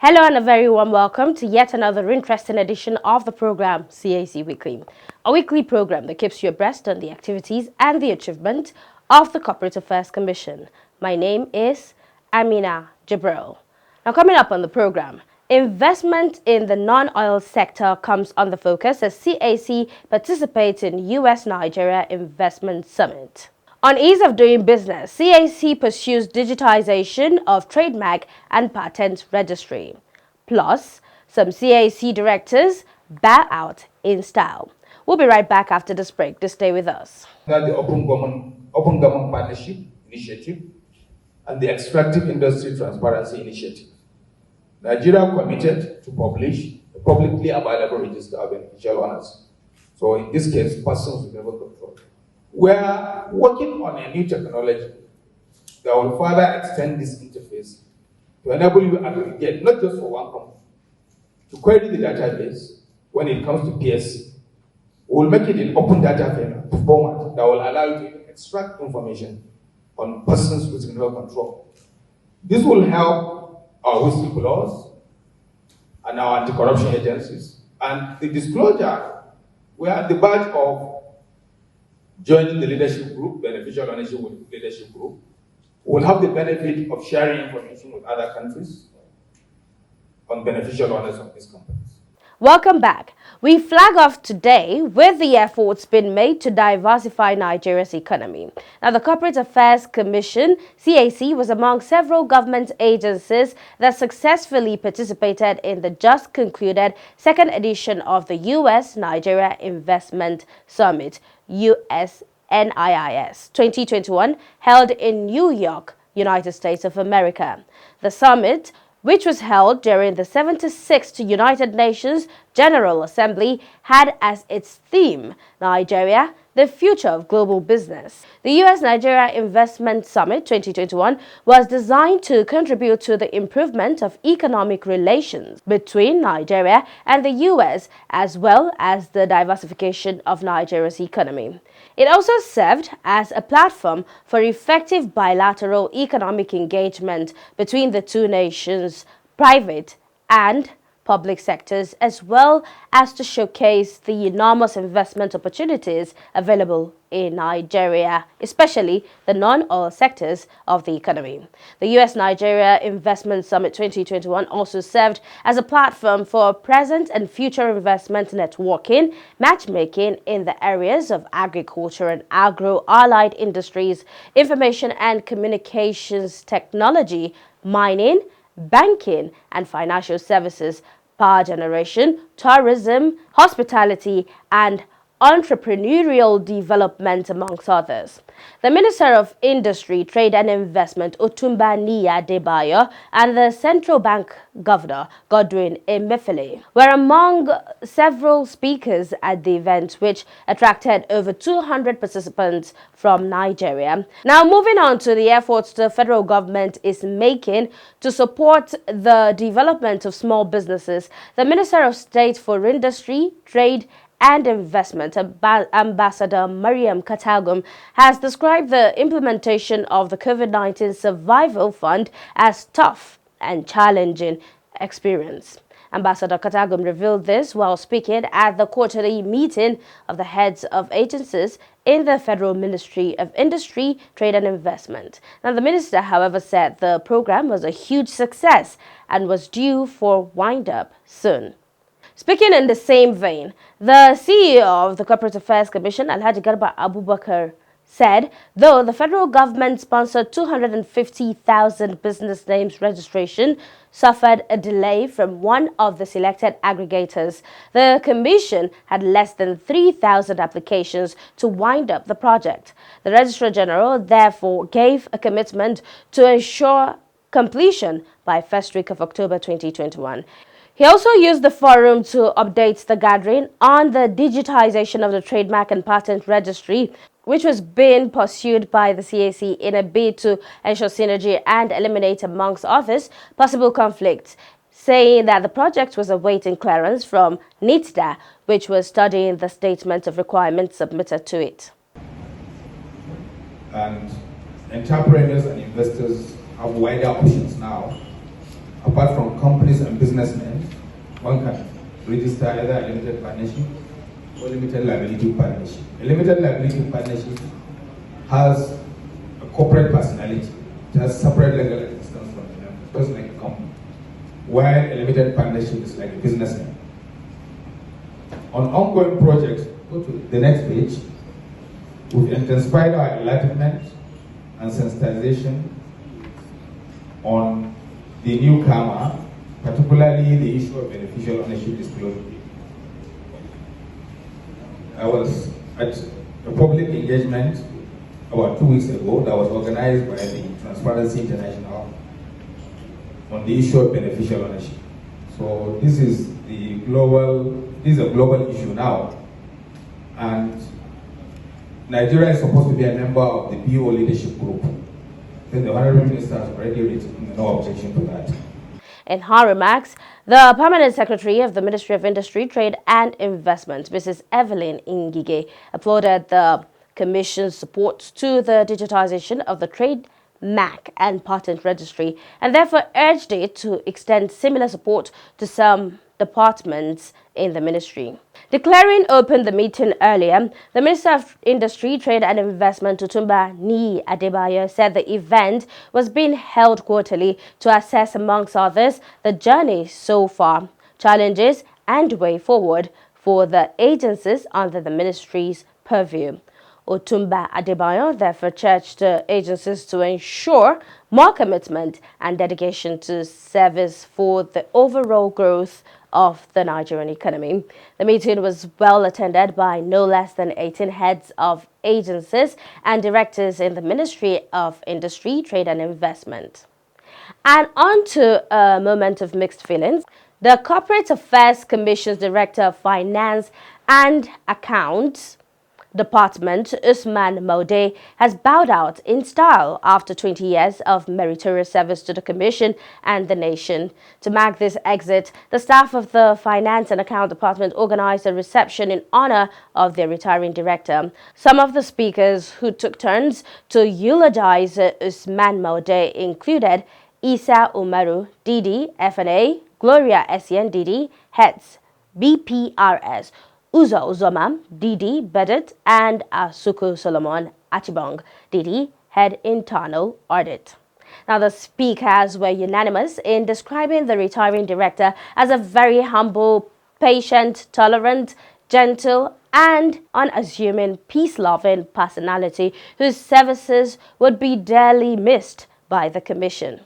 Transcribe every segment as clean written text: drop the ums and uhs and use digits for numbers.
Hello and a very warm welcome to yet another interesting edition of the program CAC Weekly, a weekly program that keeps you abreast on the activities and the achievement of the Corporate Affairs Commission. My name is Amina Jabril. Now coming up on the program, investment in the non-oil sector comes on the focus as CAC participates in US-Nigeria Investment Summit. On ease of doing business, CAC pursues digitization of trademark and patent registry. Plus, some CAC directors bow out in style. We'll be right back after this break. To stay with us. The Open Government Partnership Initiative and the Extractive Industry Transparency Initiative. Nigeria committed to publish a publicly available register of beneficial owners. So in this case, persons with level control. We are working on a new technology that will further extend this interface to enable you to aggregate, not just for one company, to query the database when it comes to PSC. We will make it in open data format that will allow you to extract information on persons with criminal control. This will help our whistleblowers and our anti-corruption agencies. And the disclosure, we are at the verge of joining the leadership group, beneficial ownership with the leadership group. We'll have the benefit of sharing information with other countries on beneficial owners of these companies. Welcome back. We flag off today with the efforts being made to diversify Nigeria's economy. Now, the Corporate Affairs Commission, CAC, was among several government agencies that successfully participated in the just concluded second edition of the US-Nigeria Investment Summit, USNIIS 2021, held in New York, United States of America. The summit, which was held during the 76th United Nations General Assembly, had as its theme, Nigeria, the future of global business. The US-Nigeria Investment Summit 2021 was designed to contribute to the improvement of economic relations between Nigeria and the US, as well as the diversification of Nigeria's economy. It also served as a platform for effective bilateral economic engagement between the two nations, private and public sectors, as well as to showcase the enormous investment opportunities available in Nigeria, especially the non-oil sectors of the economy. The US-Nigeria Investment Summit 2021 also served as a platform for present and future investment networking, matchmaking in the areas of agriculture and agro-allied industries, information and communications technology, mining, banking and financial services, power generation, tourism, hospitality, and entrepreneurial development, amongst others. The Minister of Industry, Trade and Investment, Otumba Niyi Adebayo, and the Central Bank Governor, Godwin Emefiele, were among several speakers at the event, which attracted over 200 participants from Nigeria. Now, moving on to the efforts the federal government is making to support the development of small businesses, the Minister of State for Industry, Trade and Investment, Ambassador Mariam Katagum, has described the implementation of the COVID-19 Survival Fund as tough and challenging experience. Ambassador Katagum revealed this while speaking at the quarterly meeting of the heads of agencies in the Federal Ministry of Industry, Trade and Investment. Now, the minister, however, said the program was a huge success and was due for wind-up soon. Speaking in the same vein, the CEO of the Corporate Affairs Commission, Alhaji Garba Abubakar, said though the federal government-sponsored 250,000 business names registration suffered a delay from one of the selected aggregators, the Commission had less than 3,000 applications to wind up the project. The Registrar General therefore gave a commitment to ensure completion by first week of October 2021. He also used the forum to update the gathering on the digitization of the trademark and patent registry, which was being pursued by the CAC in a bid to ensure synergy and eliminate, amongst others, possible conflicts, saying that the project was awaiting clearance from NITDA, which was studying the statement of requirements submitted to it. And entrepreneurs and investors have wider options now apart from companies and businessmen, one can register either a limited partnership or limited liability partnership. A limited liability partnership has a corporate personality. It has separate legal existence from the member, just like a company. While a limited partnership is like a businessman. On ongoing projects, go to the next page. We've intensified our enlightenment and sensitization on the new karma, particularly the issue of beneficial ownership disclosure. I was at a public engagement about 2 weeks ago that was organized by the Transparency International on the issue of beneficial ownership. So this is a global issue now, and Nigeria is supposed to be a member of the BO leadership group. Then the Honorable Minister has already written no objection to that. In her remarks, the Permanent Secretary of the Ministry of Industry, Trade and Investment, Mrs. Evelyn Ngige, applauded the Commission's support to the digitization of the Trade Mark and Patent Registry, and therefore urged it to extend similar support to some departments in the ministry. Declaring open the meeting earlier, the Minister of Industry, Trade and Investment, Otumba Niyi Adebayo, said the event was being held quarterly to assess, amongst others, the journey so far, challenges and way forward for the agencies under the ministry's purview. Otumba Adebayo therefore urged agencies to ensure more commitment and dedication to service for the overall growth of the Nigerian economy. The meeting was well attended by no less than 18 heads of agencies and directors in the Ministry of Industry, Trade and Investment. And on to a moment of mixed feelings. The Corporate Affairs Commission's Director of Finance and Accounts Department, Usman Maude, has bowed out in style after 20 years of meritorious service to the Commission and the nation. To mark this exit, the staff of the Finance and Account Department organized a reception in honor of their retiring director. Some of the speakers who took turns to eulogize Usman Maude included Isa Umaru, DD, FNA, Gloria Essien, DD, Heads, BPRS, Uzo Uzoma, DD, Bedet, and Asuku Solomon Achibong, DD, Head Internal Audit. Now, the speakers were unanimous in describing the retiring director as a very humble, patient, tolerant, gentle, and unassuming, peace-loving personality whose services would be dearly missed by the Commission.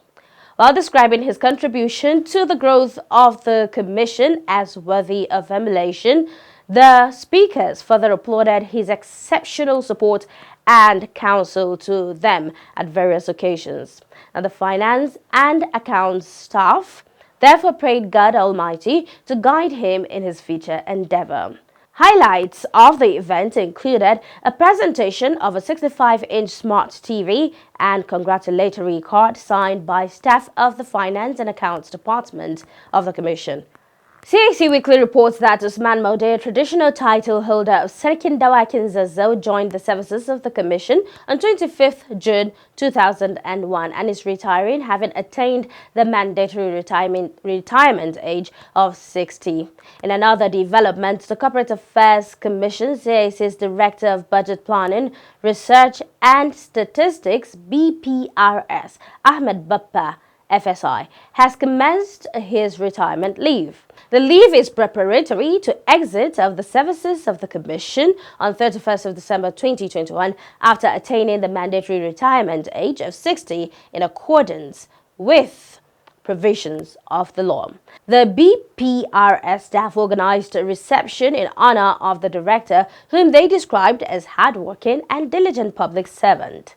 While describing his contribution to the growth of the Commission as worthy of emulation, the speakers further applauded his exceptional support and counsel to them at various occasions. Now, the finance and accounts staff therefore prayed God Almighty to guide him in his future endeavor. Highlights of the event included a presentation of a 65-inch smart TV and congratulatory card signed by staff of the Finance and Accounts Department of the Commission. CAC Weekly reports that Usman Maude, a traditional title holder of Sarkin Dawakin Zazzau, joined the services of the Commission on 25th June 2001 and is retiring, having attained the mandatory retirement age of 60. In another development, the Corporate Affairs Commission, CAC's Director of Budget Planning, Research and Statistics, BPRS, Ahmed Bappa, FSI, has commenced his retirement leave. The leave is preparatory to exit of the services of the Commission on 31st of December 2021 after attaining the mandatory retirement age of 60 in accordance with provisions of the law. The BPRS staff organized a reception in honor of the director, whom they described as hardworking and diligent public servant.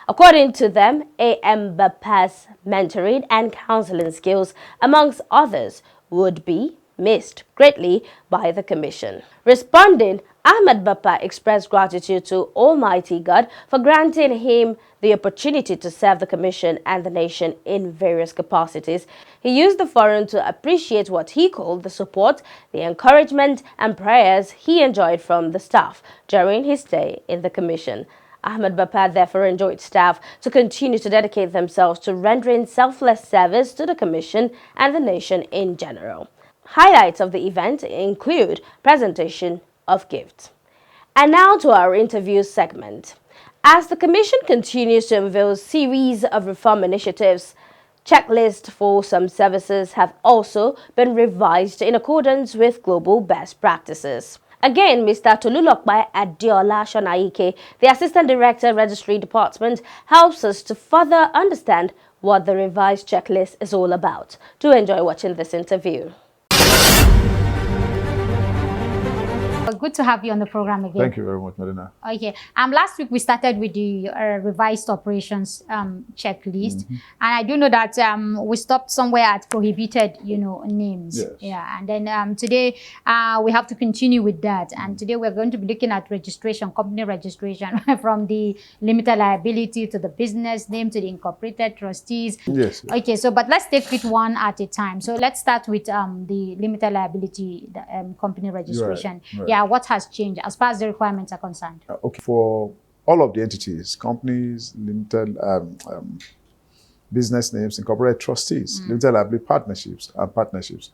According to them, A.M. Bappa's mentoring and counseling skills, amongst others, would be missed greatly by the Commission. Responding, Ahmed Bappa expressed gratitude to Almighty God for granting him the opportunity to serve the Commission and the nation in various capacities. He used the forum to appreciate what he called the support, the encouragement and prayers he enjoyed from the staff during his stay in the Commission. Ahmed Bapad therefore enjoined staff to continue to dedicate themselves to rendering selfless service to the Commission and the nation in general. Highlights of the event include presentation of gifts. And now to our interview segment. As the Commission continues to unveil a series of reform initiatives, checklists for some services have also been revised in accordance with global best practices. Again, Mr. Tolulokpa Adiola Shonaike, the Assistant Director, Registry Department, helps us to further understand what the revised checklist is all about. Do enjoy watching this interview. Good to have you on the program again. Thank you very much, Medina. Okay. Last week we started with the revised operations checklist, and I do know that we stopped somewhere at prohibited, names. Yes. Yeah. And then today we have to continue with that. And today we're going to be looking at registration, company registration, from the limited liability to the business name to the incorporated trustees. Yes. Okay. So, but let's take it one at a time. So let's start with the limited liability company registration. Right. Yeah. What has changed as far as the requirements are concerned? Okay, for all of the entities, companies, limited business names, incorporated trustees, limited liability partnerships and partnerships.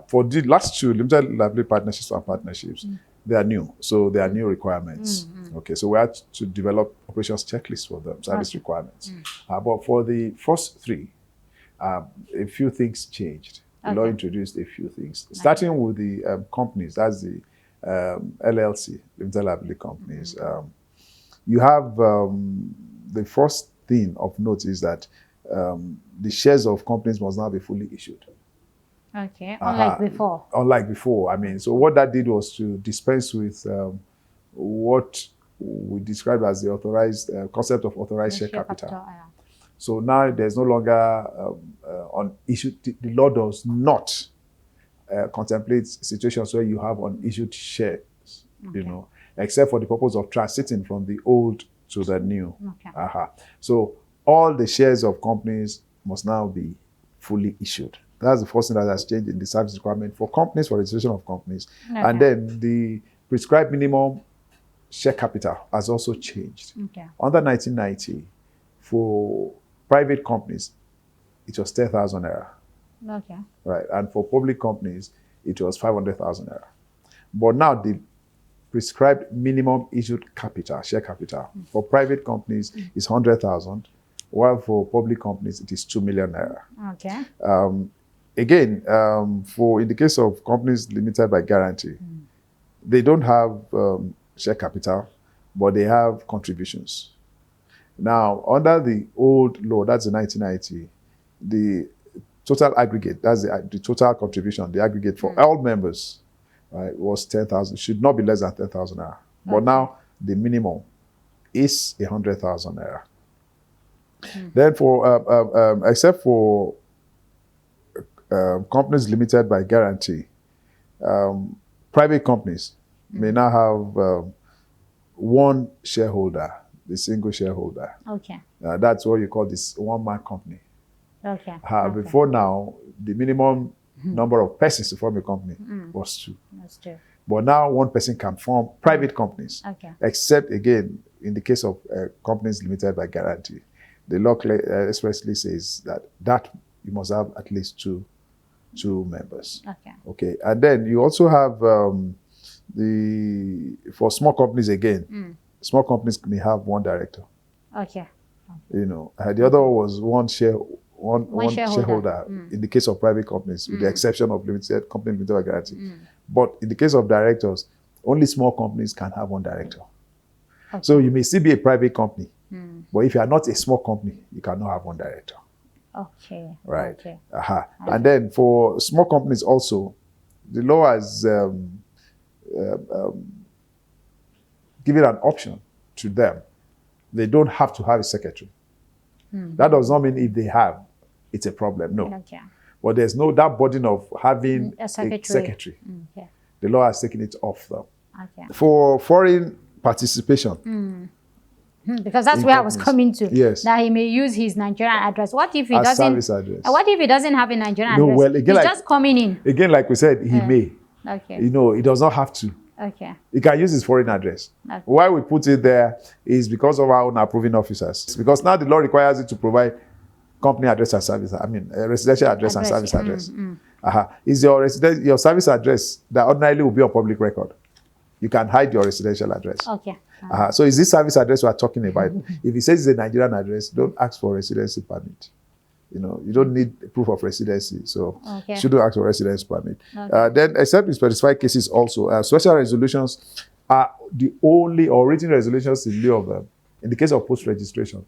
For the last two, limited liability partnerships and partnerships, they are new. So they are new requirements. Okay, so we had to develop operations checklists for them, service requirements. But for the first three, a few things changed. The law introduced a few things, starting with the companies, that's the LLC, limited liability companies. You have the first thing of note is that the shares of companies must now be fully issued. Okay, unlike before. Unlike before. I mean, so what that did was to dispense with what we describe as the authorized concept of authorized share capital. Yeah. So now there's no longer on issued. The law does not contemplate situations where you have unissued shares, except for the purpose of transiting from the old to the new. Okay. So all the shares of companies must now be fully issued. That's the first thing that has changed in the service requirement for companies, for registration of companies. Okay. And then the prescribed minimum share capital has also changed. Okay. Under 1990, for private companies, it was 10,000 naira. Okay. Right, and for public companies, it was 500,000 naira. But now the prescribed minimum issued capital, share capital, for private companies is 100,000, while for public companies it is 2 million naira. Okay. Again, in the case of companies limited by guarantee, they don't have share capital, but they have contributions. Now, under the old law, that's the 1990, the total aggregate, that's the total contribution, the aggregate for all members, right, was 10,000, should not be less than 10,000 naira. But now the minimum is 100,000 naira. Then for, except for companies limited by guarantee, private companies may now have one shareholder, the single shareholder. Okay. That's what you call this one-man company. Okay. Before now, the minimum number of persons to form a company was 2. That's true. But now one person can form private companies, except again, in the case of companies limited by guarantee. The law expressly says that you must have at least two members. Okay. And then you also have for small companies again, small companies may have one director. Okay. The other was one shareholder in the case of private companies, with the exception of limited by guarantee. But in the case of directors, only small companies can have one director. Okay. So you may still be a private company, but if you are not a small company, you cannot have one director. Okay. Right. Okay. And then for small companies also, the law has given an option to them. They don't have to have a secretary. That does not mean if they have, it's a problem. No. Okay. But there's no that burden of having A secretary. a secretary. Okay. The law has taken it off them. Okay. For foreign participation, Because that's where I was coming to. Yes. That he may use his Nigerian address. What if he as doesn't? service address. What if he doesn't have a Nigerian No, address? well, again, he's like- just coming in. Again, like we said, he may. Okay. He does not have to. Okay. He can use his foreign address. Okay. Why we put it there is because of our own approving officers. Because now the law requires you to provide company address and service. I mean, residential address and service address. Is your service address that ordinarily will be on public record? You can hide your residential address. Okay. So is this service address we are talking about? If it says it's a Nigerian address, don't ask for residency permit. You know, you don't need proof of residency, so Okay. shouldn't ask for residence permit. Okay. Then, except in specified cases, also special resolutions are the only or written resolutions in lieu of them. In the case of post-registration,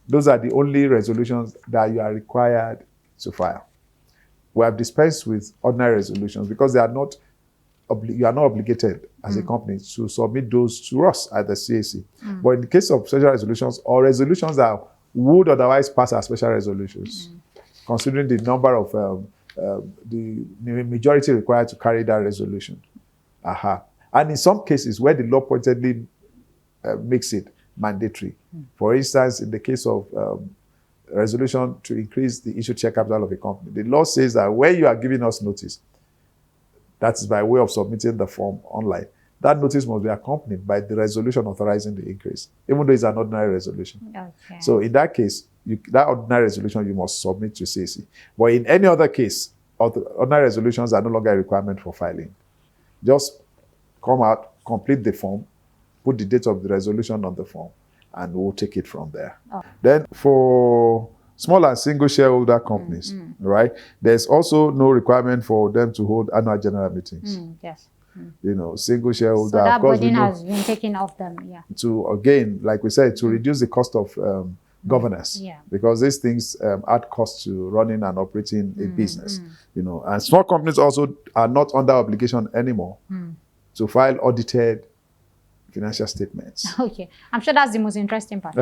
those are the only resolutions that you are required to file. We have dispensed with ordinary resolutions because they are not. You are not obligated as a company to submit those to us at the CAC. But in the case of special resolutions or resolutions that would otherwise pass as special resolutions, considering the number of the majority required to carry that resolution. And in some cases where the law pointedly makes it mandatory. For instance, in the case of resolution to increase the issued share capital of a company, the law says that when you are giving us notice, that is by way of submitting the form online, that notice must be accompanied by the resolution authorizing the increase, even though it's an ordinary resolution. Okay. So in that case, that ordinary resolution you must submit to CAC. But in any other case, ordinary resolutions are no longer a requirement for filing. Just come out, complete the form, put the date of the resolution on the form, and we'll take it from there. Then for small and single shareholder companies, right, there's also no requirement for them to hold annual general meetings. Yes. You know, single shareholder, So that of course, burden has been taken off them. Yeah. to, again, like we said, to reduce the cost of governance. Yeah. Because these things add cost to running and operating a business. You know, and small companies also are not under obligation anymore to file audited financial statements. Okay. I'm sure that's the most interesting part.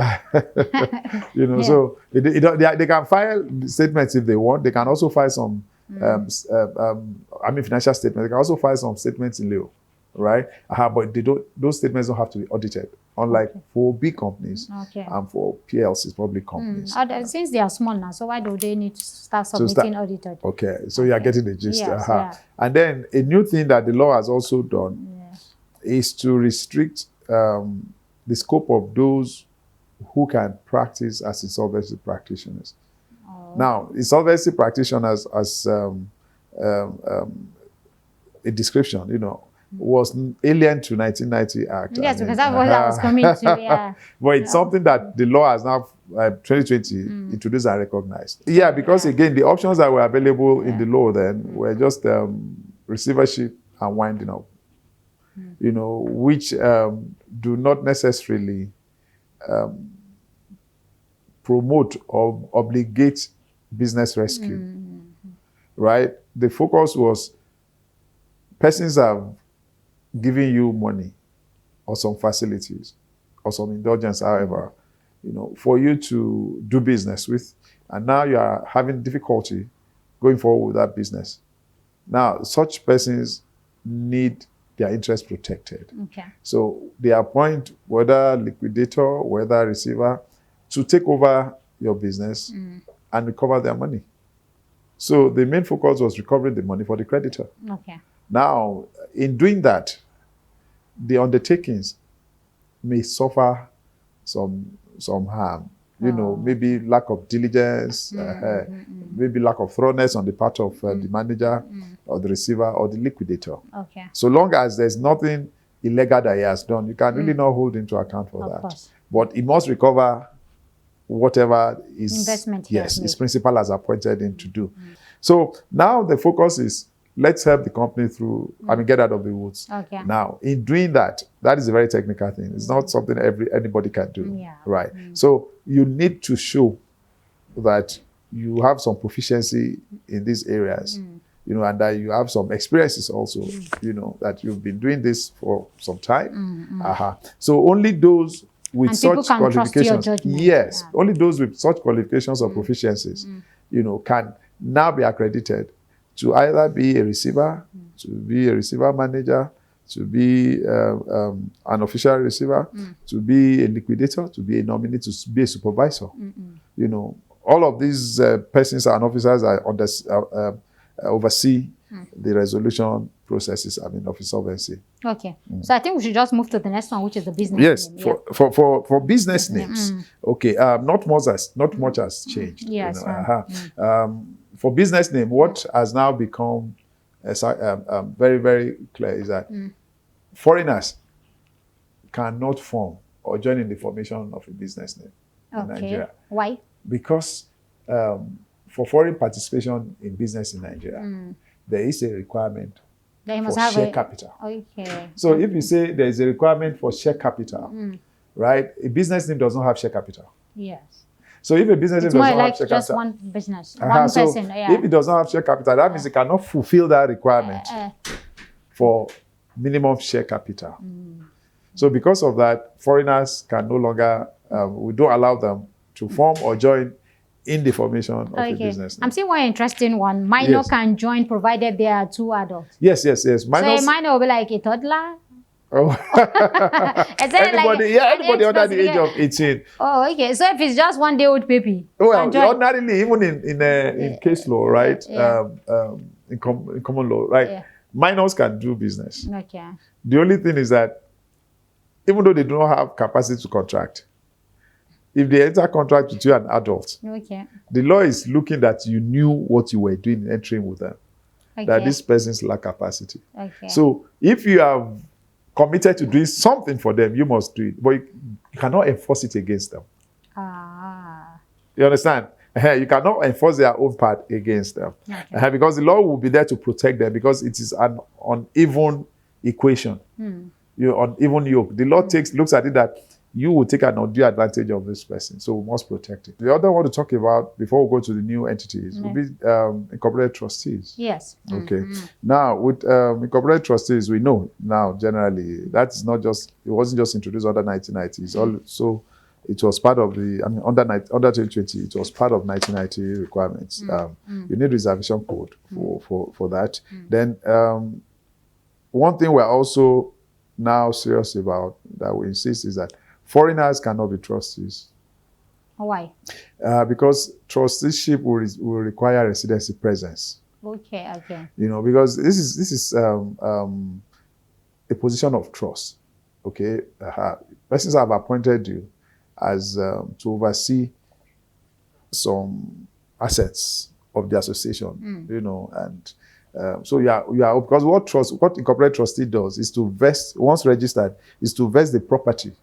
You know, Yeah. so they can file statements if they want. They can also file some, financial statements. They can also file some statements in lieu, right? But those statements don't have to be audited, unlike for big companies Okay. and for PLCs, public companies. Since they are small now, so why do they need to start submitting audited? Okay, so you are getting the gist. Yes, yeah. And then a new thing that the law has also done is to restrict the scope of those who can practice as insolvency practitioners. Now, insolvency practitioners, as a description, you know, was alien to 1990 Act. Yes, because that's what I was coming to. Yeah. But it's something that the law has now, 2020, introduced and recognized. Yeah, because again, the options that were available in the law then were just receivership and winding up. You know, which do not necessarily promote or obligate business rescue, right? The focus was persons have given you money or some facilities or some indulgence, however, you know, for you to do business with, and now you are having difficulty going forward with that business. Now, such persons need their interest protected. Okay. So they appoint whether liquidator, whether receiver, to take over your business and recover their money. So the main focus was recovering the money for the creditor. Okay. Now, in doing that, the undertakings may suffer some harm. You know, maybe lack of diligence, maybe lack of thoroughness on the part of the manager or the receiver or the liquidator. Okay. So long as there's nothing illegal that he has done, you can really not hold him to account for Of that. course. But he must recover whatever is Investment he has yes, his made. principal has appointed him to do. So now the focus is let's help the company through, get out of the woods. Okay. Now, in doing that, that is a very technical thing. It's not something anybody can do. Yeah. Right. So you need to show that you have some proficiency in these areas, you know, and that you have some experiences also, you know, that you've been doing this for some time. So only those with And people such can trust your qualifications, judgment. yes, Yeah. only those with such qualifications or proficiencies, you know, can now be accredited to either be a receiver, to be a receiver manager, to be an official receiver, to be a liquidator, to be a nominee, to be a supervisor. You know, all of these persons and officers are oversee the resolution processes, of insolvency. Okay. So I think we should just move to the next one, which is the business Yes, name. for business names. Okay, not much has changed. Yes. For business name, what has now become very, very clear is that foreigners cannot form or join in the formation of a business name in Nigeria. Why? Because for foreign participation in business in Nigeria, there is a requirement They must for have share capital. Okay. So if you say there is a requirement for share capital, right? A business name does not have share capital. Yes. So if a business name It's does more not like have share just capital, one business, one so person. Yeah. if it does not have share capital, that means it cannot fulfill that requirement for minimum share capital. So because of that, foreigners can no longer, we don't allow them to form or join in the formation of a business name. I'm seeing one interesting one. Minor can join provided there are 2 adults. Yes. Minors, so a minor will be like a toddler? Oh. Anybody under the age of 18. Oh, okay. So if it's just 1 day old baby. Well, ordinarily, even in case law, right? In common law, right? Yeah. Minors can do business. Okay. The only thing is that even though they do not have capacity to contract, if they enter contract with you, an adult, the law is looking that you knew what you were doing entering with them. That this person's lack capacity. So if you have committed to doing something for them, you must do it. But you cannot enforce it against them. You understand? You cannot enforce their own part against them. Because the law will be there to protect them, because it is an uneven equation. You're uneven yoke. The law looks at it that you will take an undue advantage of this person. So we must protect it. The other one to talk about before we go to the new entities will be incorporated trustees. Yes. Okay. Now, with incorporated trustees, we know now generally that's not just, it wasn't just introduced under 1990s. Also, it was part of the, under 2020, it was part of 1990 requirements. You need reservation code for that. Then, one thing we're also now serious about that we insist is that foreigners cannot be trustees. Why? Because trusteeship will require residency presence. Okay. Because this is a position of trust. Okay, persons have appointed you as to oversee some assets of the association. And so you are because what incorporated trustee does is to vest, once registered, is to vest the property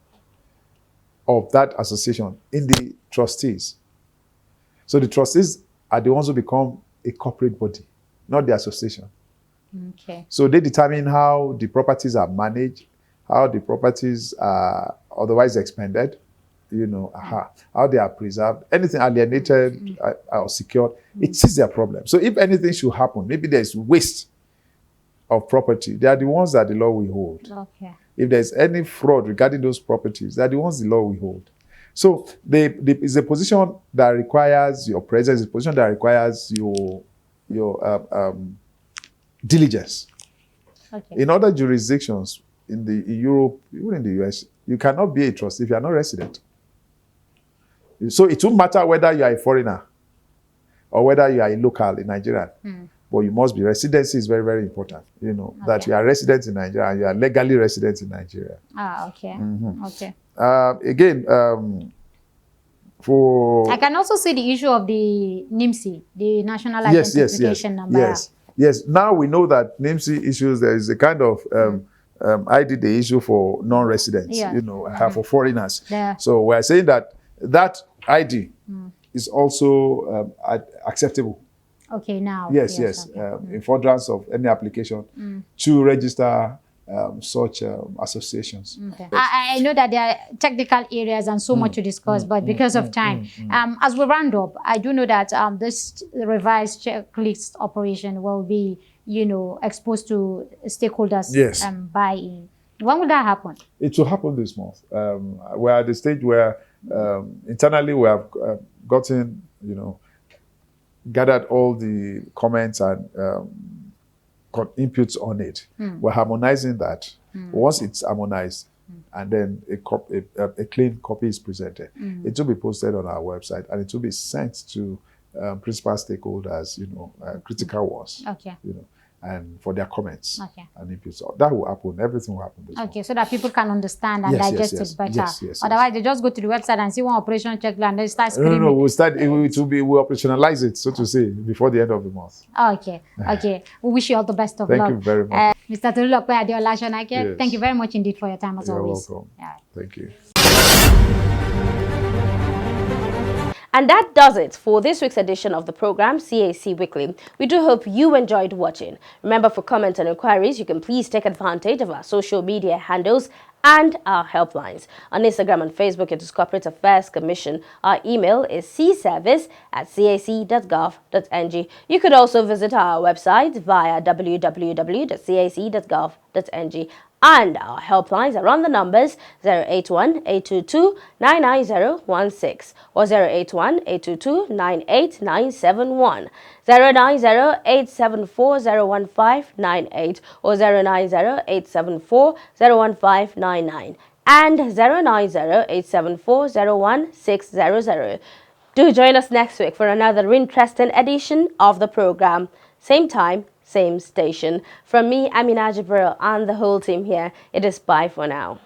of that association in the trustees. So the trustees are the ones who become a corporate body, not the association. Okay. So they determine how the properties are managed, how the properties are otherwise expended, how they are preserved, anything alienated or secured, it is their problem. So if anything should happen, maybe there's waste of property, they are the ones that the law will hold. Okay. If there's any fraud regarding those properties, they are the ones the law will hold. So it's a position that requires your presence, it's a position that requires your diligence. Okay. In other jurisdictions, in Europe, even in the US, you cannot be a trustee if you are not resident. So it won't matter whether you are a foreigner or whether you are a local in Nigeria. But you must be. Residency is very, very important. That you are resident in Nigeria and you are legally resident in Nigeria. Okay. Okay. Again, for... I can also see the issue of the NIMSI, the National Identification Number. Yes. Now we know that NIMSI issues, there is a kind of ID they issue for non-residents, for foreigners. Yeah. So we're saying that ID is also acceptable. Okay, now. Yes. In furtherance of any application to register such associations. Okay. I know that there are technical areas and so much to discuss, but because of time, as we round up, I do know that this revised checklist operation will be, exposed to stakeholders buy-in. When will that happen? It will happen this month. We're at the stage where internally we have gotten, gathered all the comments and inputs on it. We're harmonizing that. Once it's harmonized and then a clean copy is presented, it will be posted on our website and it will be sent to principal stakeholders, critical ones. Okay. and for their comments Okay. and inputs. So that will happen. Everything will happen this month. Okay, so that people can understand and Yes, yes, digest yes. it better. Yes. Otherwise, they just go to the website and see one operation checklist and they start No, screaming. no, we'll start. We'll operationalize it, so to say, before the end of the month. Okay. We wish you all the best of luck. Thank you very much. Mr. Tolulope Adeola Shonake, Yes. thank you very much indeed for your time as You're always. welcome. Yeah. Thank you. And that does it for this week's edition of the program, CAC Weekly. We do hope you enjoyed watching. Remember, for comments and inquiries, you can please take advantage of our social media handles and our helplines. On Instagram and Facebook, it is Corporate Affairs Commission. Our email is cservice@cac.gov.ng. You could also visit our website via www.cac.gov.ng. And our helplines are on the numbers 081-822-99016 or 081-822-98971, 090-874-01598 or 090-874-01599 and 090-874-01600. Do join us next week for another interesting edition of the program. Same time, same station. From me, Amina Jibril, and the whole team here, it is bye for now.